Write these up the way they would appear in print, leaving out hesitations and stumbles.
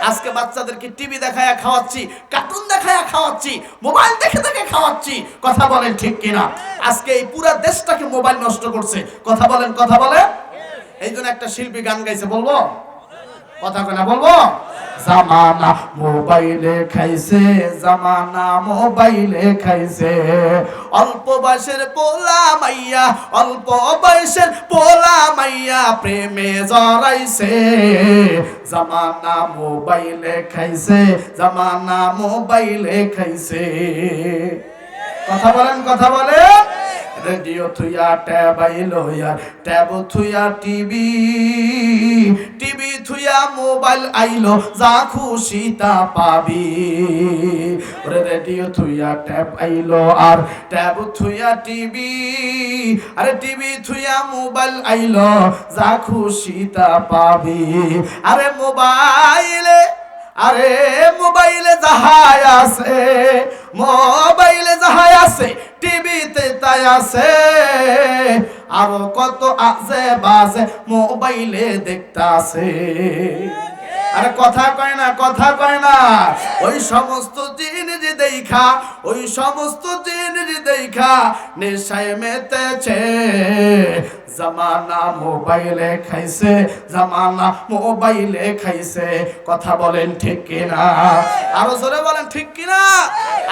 আজকে বাচ্চাদেরকে টিভি দেখায়া খাওয়াচ্ছি, কার্টুন দেখায়া খাওয়াচ্ছি, মোবাইল দেখে দেখে খাওয়াচ্ছি। কথা বলেন ঠিক কিনা? আজকে এই পুরো দেশটাকে মোবাইল নষ্ট করছে। কথা বলেন, কথা বলে। এই জন্য একটা শিল্পী গান গাইছে, বলবো? কথা কয় না, বলবো? জামানা মোবাইলে খাইছে, জামানা মোবাইলে খাইছে, অল্প বয়সের পোলা মাইয়া, অল্প বয়সের পোলা মাইয়া প্রেমে জড়াইছে। জামানা মোবাইলে খাইছে, জামানা মোবাইলে খাইছে। কথা বলেন, কথা বলেন। রেডিও থুইয়া ট্যাব আইলো, ট্যাব থুইয়া টিভি, টিভি থুইয়া মোবাইল আইলো, যা খুশি তা পাবি। রেডিও থুইয়া ট্যাব আইলো আর ট্যাব থুইয়া টিভি, আরে টিভি থুইয়া মোবাইল আইলো, যা খুশি তা পাবি। আরে মোবাইলে, আরে মোবাইলে যাহাই আছে, মোবাইলে যাহাই আছে টিভিতে তাই আছে। আরো কত আছে বাজে মোবাইলে দেখতাছে। আরে কথা কয় না, কথা কয় না। ওই সমস্ত জিনিস দেখা, ওই সমস্ত জিনিস দেখা নেশায় মেতেছে। জামানা মোবাইলে খাইছে, জামানা মোবাইলে খাইছে। কথা বলেন ঠিক কিনা? আরো জোরে বলেন ঠিক কিনা?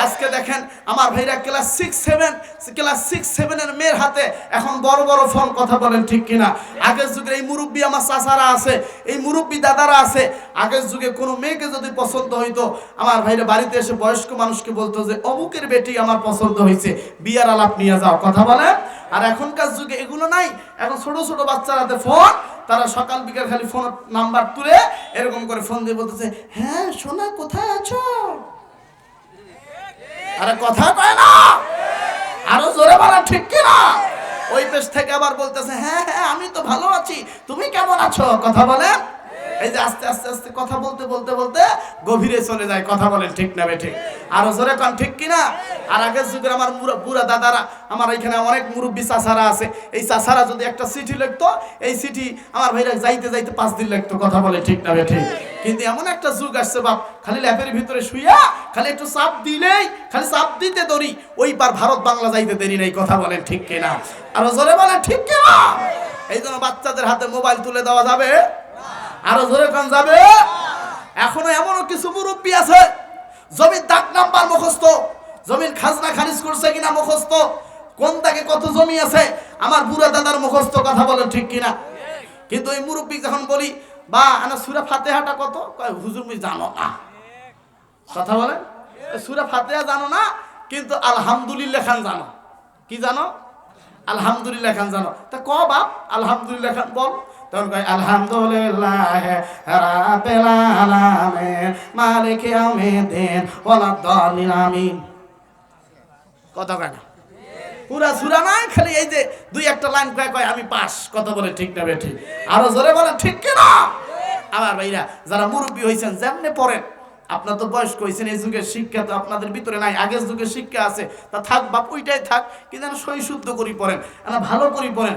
আজকে দেখেন আমার ভাইরা ক্লাস 6-7 এর মেয়ের হাতে এখন বড় বড় ফোন। কথা বলেন ঠিক কিনা? আগের যুগে এই মুরব্বী আমার চাচারা আছে, এই মুরব্বী দাদারা আছে, আগের যুগে কোনো মেয়েকে যদি পছন্দ হইতো, আমার ভাইরা বাড়িতে এসে বয়স্ক মানুষকে বলতো যে অমুকের বেটি আমার পছন্দ হয়েছে, বিয়ার আলাপ নিয়ে যাও। কথা বলে। আর এখনকার যুগে এগুলো নাই। এখন ছোট ছোট বাচ্চার হাতে ফোন, তারা সকাল বিকাল খালি ফোন নাম্বার তুলে এরকম করে ফোন দিয়ে বলতেছে, হ্যাঁ সোনা কোথায় আছো? আরে কথা কয় না, আরো জোরে বলা ঠিক কিনা? ওই পেশ থেকে আবার বলতেছে, হ্যাঁ হ্যাঁ আমি তো ভালো আছি, তুমি কেমন আছো? কথা বলে। এই যে আস্তে আস্তে আস্তে কথা বলতে বলতে বলতে গভীরে চলে যায়। কথা বলেন ঠিক না বে ঠিক? আরো জোরে কোন ঠিক কিনা? আর আগের যুগের আমার বুড়া দাদারা, আমার এখানে অনেক মুরব্বী চাচারা আছে, এই চাচারা যদি একটা চিঠি লিখতো, এই চিঠি আমার ভাইরা যাইতে যাইতে 5 দিন লাগতো। কথা বলে ঠিক না বে ঠিক? কিন্তু এমন একটা যুগ আসছে বাপ, খালি ল্যাপের ভিতরে শুইয়া খালি একটু চাপ দিলেই, খালি চাপ দিতে দড়ি, ওই পার ভারত বাংলা যাইতে দেরি নেই। কথা বলেন ঠিক কিনা? আরো জোরে বলেন ঠিক কিনা? এই জন্য বাচ্চাদের হাতে মোবাইল তুলে দেওয়া যাবে? আরো জোরে কোন যাবে? এখনো এমনও কিছু মুরব্বী আছে জমির দাগ নাম্বার মুখস্থ, জমির খাজনা খারিজ করছে কিনা মুখস্থ, কোন দাগে কত জমি আছে আমার বুড়া দাদার মুখস্থ। কথা বলেন ঠিক কিনা? কিন্তু এই মুরব্বী যখন বলি বা আনা সূরা ফাতিহাটা কত, কয় হুজুর মুই জানো না। কথা বলেন, সূরা ফাতিহা জানো না, কিন্তু আলহামদুলিল্লাহ খান জানো। কি জানো? আলহামদুলিল্লাহ খান জানো। তা ক বাপ আলহামদুলিল্লাহ খান বল। তখন কয় আলহামদুলিল্লাহ রাব্বিল আলামিন মালিকি ইয়াউমিদ্দিন ওয়ালাদ-দাল্লিন আমিন। কথা কয় না? পুরা সূরা নাই, খালি এই যে 2-1টা লাইন কয় কয় আমি পাস। কথা বলে ঠিক না বে ঠিক? আরো জোরে বলেন ঠিক কি না? আমার ভাইরা যারা মুরব্বী হইছেন, যেমনে পড়েন, আপনার তো বয়স্ক হয়েছেন, এই যুগের শিক্ষা তো আপনাদের ভিতরে নাই, আগের যুগের শিক্ষা আছে। তা থাক বাপ, ওইটাই থাক, কিন্তু সই শুদ্ধ করি পড়েন, ভালো করি পড়েন,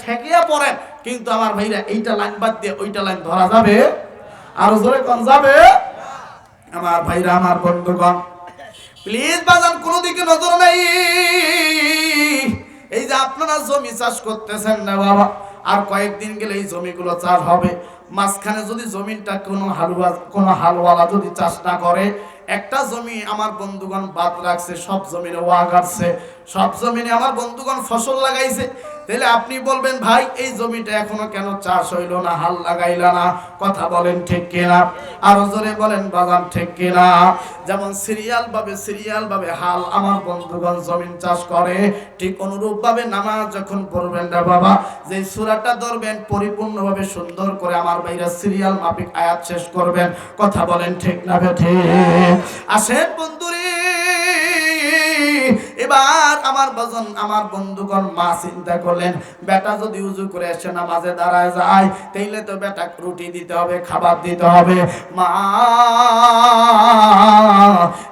ঠেকিয়া পড়েন। কিন্তু আমার ভাইরা এইটা লাইন বাদ দিয়ে ওইটা লাইন ধরা যাবে? আরো জোরে কোন যাবে? আমার ভাইরা, আমার বন্ধুগণ, প্লিজ বাজান কোনো দিকে নজর নেই। এই যে আপনারা জমি চাষ করতেছেন না বাবা, আর কয়েকদিন গেলে এই জমিগুলো চাষ হবে। মাঝখানে যদি জমিনটা কোনো হালওয়ালা যদি চাষ না করে, একটা জমি আমার বন্ধুগণ বাদ রাখছে, সব জমিনে ওয়া গাড়ছে, সব জমিনে আমার বন্ধুগণ ফসল লাগাইছে। তাহলে আপনি বলবেন ভাই এই জমিটা এখনো কেন চাষ হইল না, হাল লাগাইলা না? কথা বলেন ঠিক কিনা? আরো জোরে বলেন বাজান ঠিক কিনা? যেমন সিরিয়াল ভাবে হাল আমার বন্ধুগণ জমিন চাষ করে, ঠিক অনুরূপ ভাবে নামাজ যখন পড়বেন না বাবা, যে সূরাটা ধরবেন পরিপূর্ণভাবে সুন্দর করে আমার ভাইরা সিরিয়াল মাফিক আয়াত শেষ করবেন। কথা বলেন ঠিক না ঠিক? আসেন বন্ধুরে, এবার আমার বন্ধুগণ মা চিন্তা করলেন, বেটা যদি উজু করে এসে নামাজে দাঁড়ায় যায়, তাইলে তো বেটা রুটি দিতে হবে, খাবার দিতে হবে। মা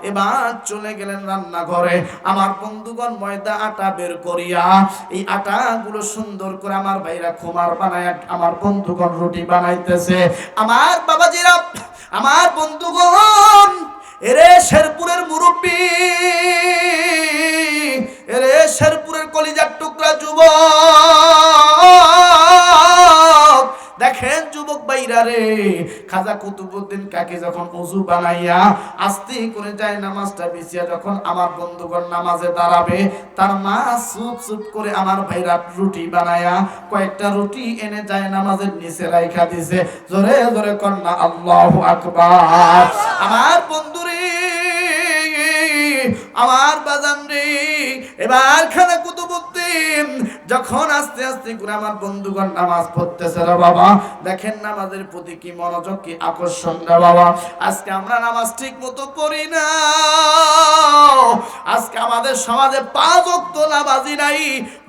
এবার চলে গেলেন রান্নাঘরে। আমার বন্ধুগণ ময়দা আটা বের করিয়া এই আটাগুলো সুন্দর করে আমার ভাইরা খুমার বানায় আমার বন্ধুগণ রুটি বানাইতেছে। আমার বাবাজিরা, আমার বন্ধুগণ, এরে শেরপুরের মুরব্বী, এরে শেরপুরের কলিজার টুকরা যুবক, দেখেন যুবক বাইরা রে, খাজা কুতুবউদ্দিন কাকি যখন ওযু বানাইয়া আস্তে করে যায় নামাজটা বিছিয়া যখন আমার বন্ধুগণ নামাজে দাঁড়াবে, তার মা চুপ চুপ করে আমার ভাইরা রুটি বানায়া কয়েকটা রুটি এনে যায় নামাজের নিচে রাইখা দিছে। জোরে জোরে কন্যা আল্লাহু আকবার। আমার বন্ধুরে, আমার বাজান রে, এবার খাজা কুতুবউদ্দিন যখন আস্তে আস্তে করে আমার বন্ধুগণ নামাজ পড়তেছে রে বাবা, দেখেন নামাজের প্রতি কি মনোযোগ, কি আকর্ষণ রে বাবা। আজকে আমরা নামাজ ঠিক মতো পড়ি না, আজকে আমাদের সমাজে 5 ওয়াক্ত নামাজি নাই,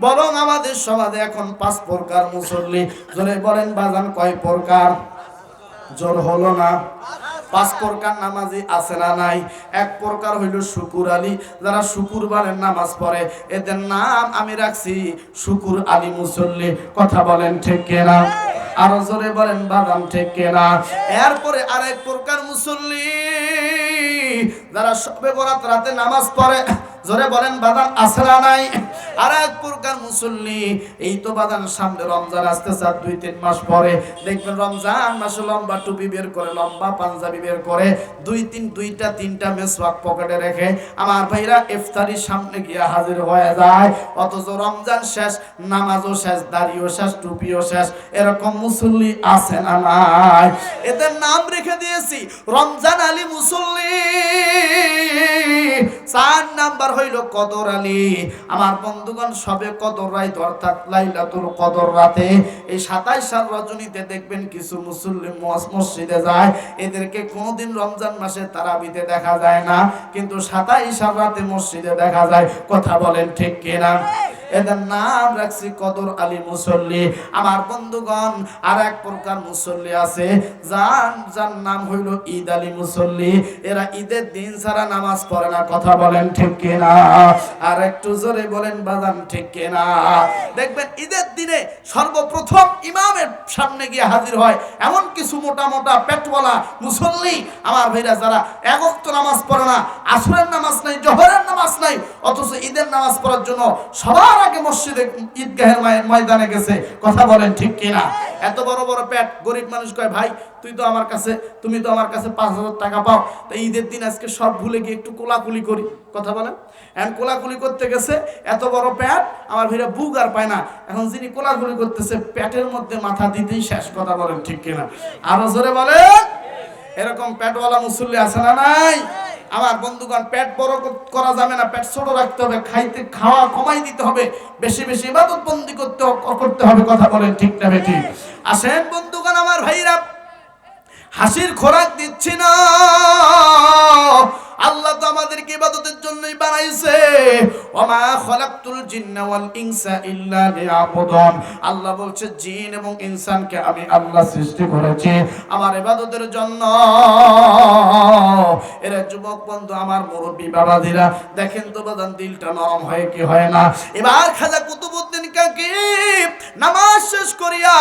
বরং আমাদের সমাজে এখন 5 প্রকার মুসল্লি। জোরে বলেন বাজান, কয় প্রকার? জোর হলো না। 5 প্রকার নামাজি আছে না নাই? এক প্রকার হইল শুকুর আলী, যারা শুকুরবারের নামাজ পড়ে এদের নাম আমি রাখছি শুকুর আলী মুসল্লি। কথা বলেন ঠিক কিনা? আরো জোরে বলেন বাদাম ঠিক কিনা? এরপরে আরেক প্রকার মুসল্লি, যারা শবে বরাত রাতে নামাজ পড়ে। জোরে বলেন বাদাম আছে না নাই? আর এক প্রকার মুসল্লি, এই তো বাদান সামনে রমজান আসতেছে, 2-3 মাস পরে দেখবেন রমজান মাসে লম্বা টুপি বের করে, লম্বা পাঞ্জাবি বের করে, 2-3টা মেসওয়াক পকেটে রেখে আমার ভাইরা ইফতারির সামনে গিয়ে হাজির হয়ে যায়। অথচ রমজান শেষ, নামাজও শেষ, দাড়িও শেষ, টুপিও শেষ। এরকম মুসল্লি আছে না নাই? এদের নাম রেখে দিয়েছি রমজান আলী মুসল্লি। 4 নাম্বার হইল কদর আলী। আমার বন্ধুগণ, সবে কদর রাত অর্থাৎ লাইলাতুল কদর রাতে এই 27 রজনীতে দেখবেন কিছু মুসল্লি মসজিদে যায়, এদেরকে কোনোদিন রমজান মাসে তারাবিতে দেখা যায় না, কিন্তু 27 রাতে মসজিদে দেখা যায়। কথা বলেন ঠিক কিনা? এদের নাম রাখছি কদর আলী মুসল্লি। আমার বন্ধুগণ, আর এক প্রকার মুসল্লি আছে যার নাম হইল ঈদ আলী মুসল্লি। এরা ঈদের দিন ছাড়া নামাজ পড়ে না। কথা বলেন ঠিক কিনা? আর একটু জোরে বলেন বাজান ঠিক কিনা? দেখবেন ঈদের দিনে সর্বপ্রথম ইমামের সামনে গিয়ে হাজির হয় এমন কিছু মোটা মোটা পেটওয়ালা মুসল্লি আমার ভাইরা, যারা এক ওয়াক্ত নামাজ পড়ে না, আসরের নামাজ নাই, জোহরের নামাজ নাই, অথচ ঈদের নামাজ পড়ার জন্য সবার আগে মসজিদে ঈদগাহের ময়দানে গেছে। কথা বলেন ঠিক কিনা? এত বড় বড় পেট, গরিব মানুষ কয় ভাই তুমি তো আমার কাছে 5,000 টাকা পাও, তো ঈদের দিন আজকে সব ভুলে গিয়ে একটু কোলাকুলি করি। কথা বলেন, এখন কোলাকুলি করতে গেছে, এত বড় পেট, আমার ভাইরা বুক আর পায় না, এখন যিনি কোলাকুলি করতেছে পেটের মধ্যে মাথা দিতেই শেষ। কথা বলেন ঠিক কিনা? আরো জোরে বলেন। এরকম পেটওয়ালা মুসল্লি আছে না নাই? আমার বন্ধুগণ, পেট বড় করা যাবে না, পেট ছোট রাখতে হবে, খাওয়া কমাই দিতে হবে, বেশি বেশি ইবাদত বন্দি করতে হবে। কথা বলেন ঠিক না বেঠিক? আসেন বন্ধুগণ আমার ভাইরা, হাসির খোরাক দিচ্ছি না, আল্লাহ তো আমাদেরকে ইবাদতের জন্যই বানাইছে। ওমা খলাকতুল জিন্না ওয়াল ইনসা ইল্লা লিয়াবুদুন। আল্লাহ বলছে জিন এবং ইনসানকে আমি আল্লাহ সৃষ্টি করেছি আমার ইবাদতের জন্য। এরা যুবক বন্ধু, আমার মুরব্বী বাবাজিরা, দেখেন তো বাদান দিলটা নরম হয় কি হয় না? এবার খাজা কুতুবউদ্দিন কাকি নামাজ শেষ করিয়া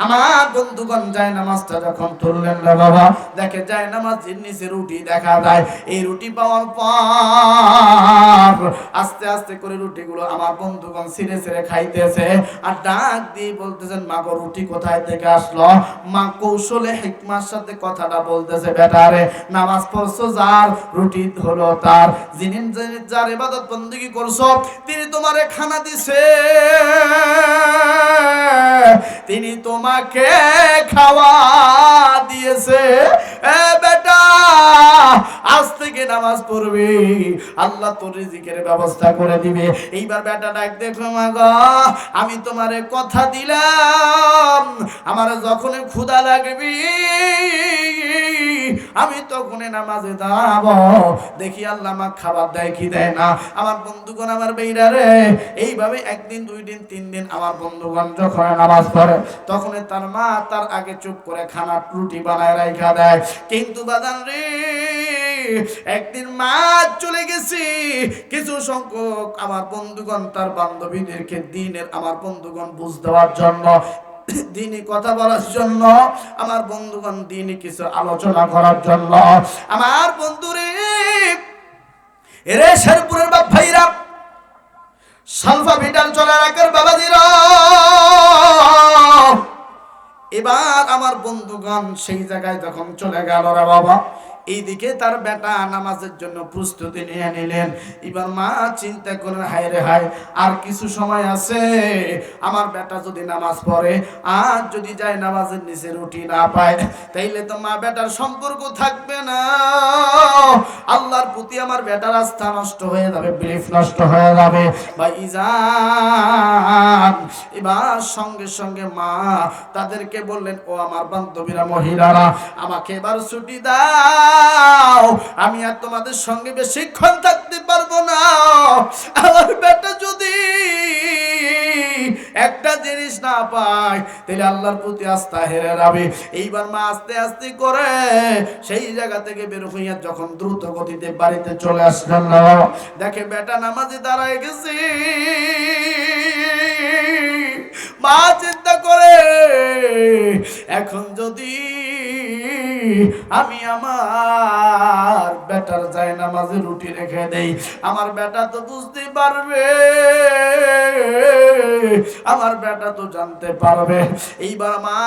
আমার বন্ধুগণ যায় নামাজটা যখন তুললেন রে বাবা, দেখে যায় নামাজের নিচে রুটি দেখা যায়। এই রুটি পাওয়ার পর আস্তে আস্তে করে রুটিগুলো আমার বন্ধুগণ ছিঁড়ে ছিঁড়ে খাইতেছে, আর ডাক দিয়ে বলতেছেন মা গো রুটি কোথায় থেকে আসলো? মা কৌশলে হিকমার সাথে কথাটা বলতেছে, বেটারে নামাজ পড়ছো যার, রুটি হলো তার। যিনি যার ইবাদত বন্দেগী করছো তিনি তোমারে খানা দিছে, তিনি তোমাকে খাওয়া দিয়েছে। এ বেটা, আজ থেকে নামাজ পড়বি, আল্লাহ তোর রিজিকের ব্যবস্থা করে দিবে। এইবার বেটা ডাক দেখো, মা গো আমি তোমারে কথা দিলাম, আমার যখন ক্ষুধা লাগবে আমি তখন নামাজে দাঁড়াবো, দেখি আল্লাহ আমাকে খাবার দেয় কি দেয় না। আমার বন্ধুগণ আমার বেইরা রে, এইভাবে 1 দিন 2 দিন 3 দিন আমার বন্ধুগণ যখন নামাজ পড়ে তখন তার মা তার আগে চুপ করে খানা রুটি বানায় রাইখা দেয়। কিন্তু বাজান রে, একদিন মা চলে গেছি, কিছু সংখ্যক আমার বন্ধুগণ তার বান্ধবীদেরকে দিনের আমার বন্ধুগণ বুঝ দেওয়ার জন্য দিনই কথা বলার জন্য, আমার বন্ধুগণ দিনই কিছু আলোচনা করার জন্য। আমার বন্ধুরে, এরে শেরপুরের বাপ ভাইরা, সালফা ভিটাল চলে রাখার বাবাজিরা, এবার আমার বন্ধুগণ সেই জায়গায় যখন চলে গেল রে বাবা, এইদিকে তার বেটা নামাজের জন্য প্রস্তুতি নিয়ে নিলেন। এবার মা চিন্তা করেন, হায় রে হায়, আর কিছু সময় আছে, আমার বেটা যদি নামাজ পড়ে, আর যদি যায় নামাজের নিচে রুটি না পায়, তাইলে তো মা বেটার সম্পর্ক থাকবে না, আল্লাহর প্রতি আমার বেটার আস্থা নষ্ট হয়ে যাবে, বিলিফ নষ্ট হয়ে যাবে। ভাইজান, এবার সঙ্গে সঙ্গে মা তাদেরকে বললেন, ও আমার বান্ধবীরা, মহিলারা, আমাকে এবার ছুটি দাও, আমি আর তোমাদের সঙ্গে বেশিক্ষণ থাকতে পারবো না। আমার বেটা যদি একটা জিনিস না পায়, তাহলে আল্লাহর প্রতি আস্থা হেরে যাবে। এইবার মা আস্তে আস্তে করে সেই জায়গা থেকে বের হইয়া যখন দ্রুত গতিতে বাড়িতে চলে আসলেন, দেখে বেটা নামাজে দাঁড়ায় গেছে। মা চিন্তা করে, এখন যদি আমি আমার বেটার যায় নামাজে রুটি রেখে দেই, আমার বেটা তো বুঝতে পারবে, আমার বেটা তো জানতে পারবে। এইবার মা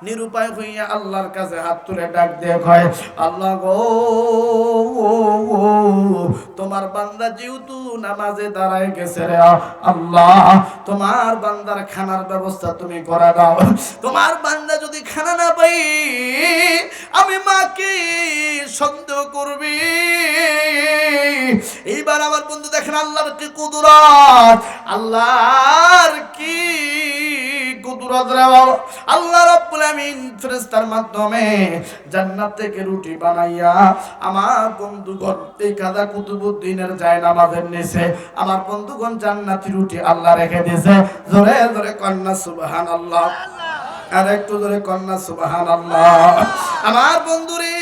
নিরুপায় হইয়া আল্লাহর কাছে হাত তুলে ডাক দিয়ে কয়, আল্লাহ গো, তোমার বান্দা যেহেতু নামাজে দাঁড়ায় গেছে রে আল্লাহ, তোমার বান্দার খানার ব্যবস্থা তুমি করে দাও। তোমার বান্দা যদি খানা না পাই, আমি মাকে সন্দেহ করবি। এইবার আমার বন্ধু দেখেন আল্লাহর কি কুদরত, আল্লাহর কি কুদরত রে বাবা। আল্লাহ রাব্বুল আমিন ফেরেশতার মাধ্যমে জান্নাত থেকে রুটি বানাইয়া আমার বন্ধুগণ এই কাদা কুতুবুদ্দিনের জায়নামাজের নিচে আমার বন্ধুগণ জান্নাতি রুটি আল্লাহ রেখে দিয়েছে। জোরে জোরে কন্যা সুবহানাল্লাহ, আর একটু জোরে কন্যা সুবহানাল্লাহ। আমার বন্ধুরে,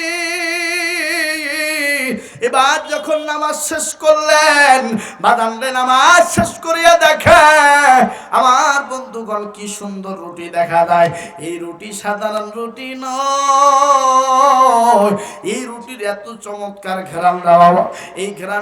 এবার যখন নামাজ শেষ করলেন, বাদানরে নামাজ শেষ করিয়া দেখে আমার বন্ধুগণ কি সুন্দর রুটি দেখা যায়। এই রুটি সাধারণ রুটি নয়, এই রুটির এত চমৎকার ঘ্রাণ দেওয়া, এই ঘ্রাণ